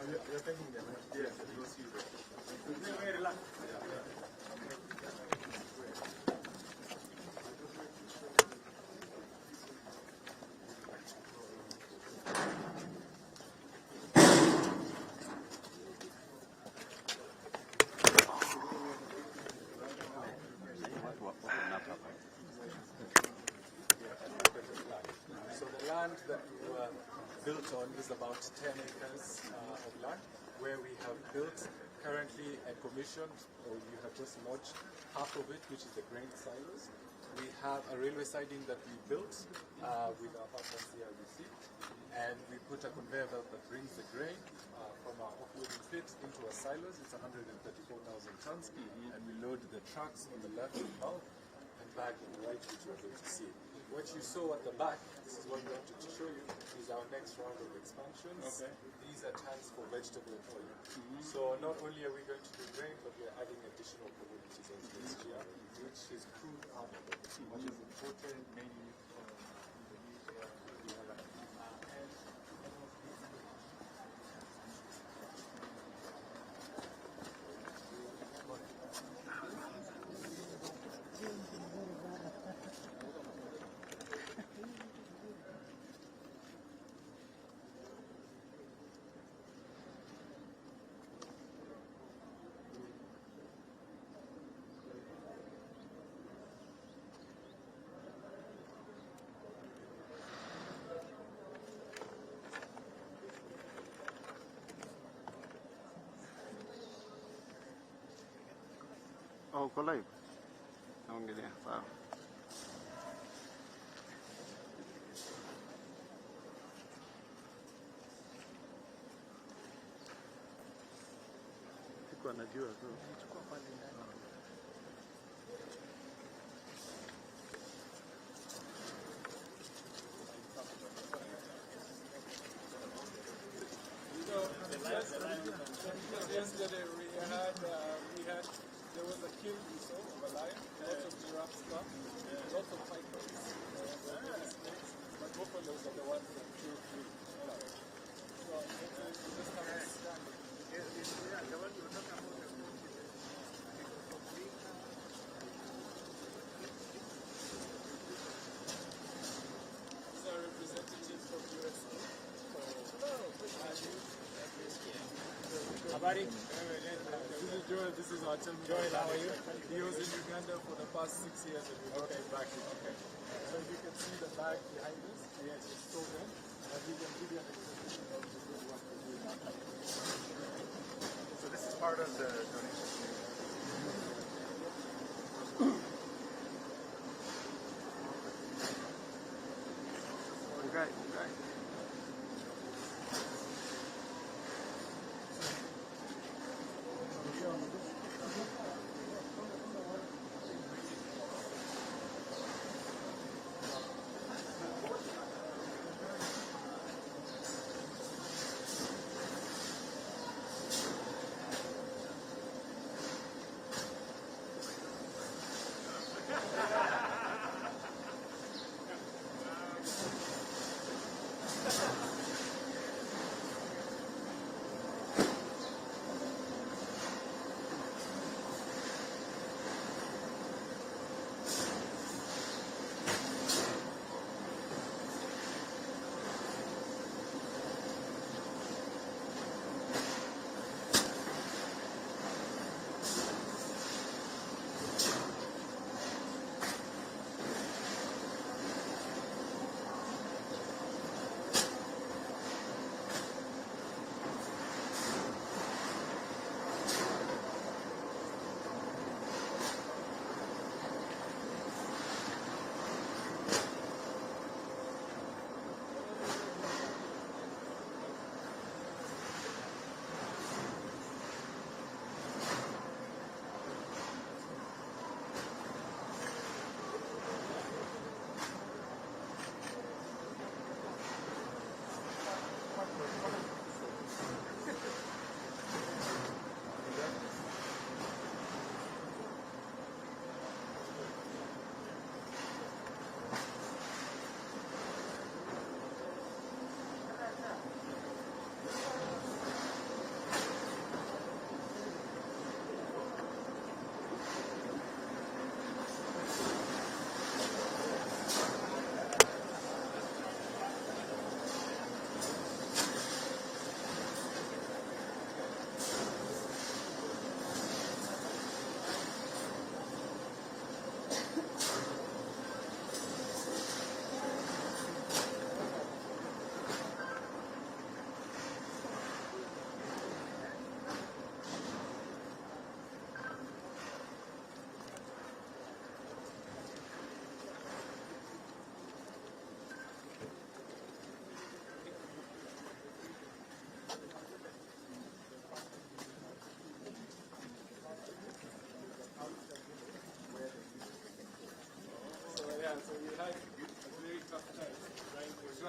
You're taking them. Yes, you'll see them. So the land that we were built on is about 10 acres of land, where we have built currently and commissioned, or we have just launched half of it, which is the grain silos. We have a railway siding that we built with our partner CRBC, and we put a conveyor belt that brings the grain from our offloading pit into our silos. It's 134,000 tons, and we load the trucks on the left with bulk and back on the right, which we're going to see. What you saw at the back, this is what we wanted to show you, is our next round of expansions. Okay. These are tanks for vegetable oil. So not only are we going to do grain, but we are adding additional commodities as this year, which is crude palm oil, which is important mainly for Indonesia. Oh, uko live? Naongelea, sawa. Sikuwa najua tu. Chukua pale ndani. Yesterday there was a kill we saw of a lion, lots of giraffe stuff, lots of pythons, but buffaloes are the ones that kill food. So this time it's done. The one you were talking about the food. These are representatives from USA. Habari. This is Joel. This is our children. Joel, how are you? He was in Uganda for the past 6 years and we brought him back. Okay. So you can see the bag behind us. Yes, it's stolen. And we can give you an explanation of the good work we're doing. So this is part of the donation. Okay.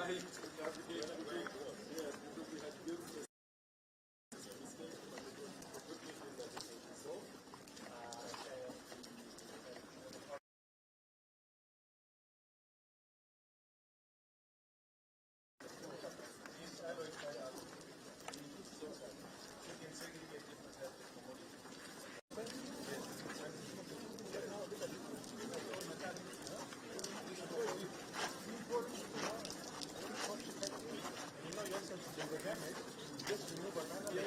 trying to navigate through it. Yes, because we had built this mistake, but the good news is that it was resolved. These alloys are you can segregate different types of commodities. Just remove another. Yeah,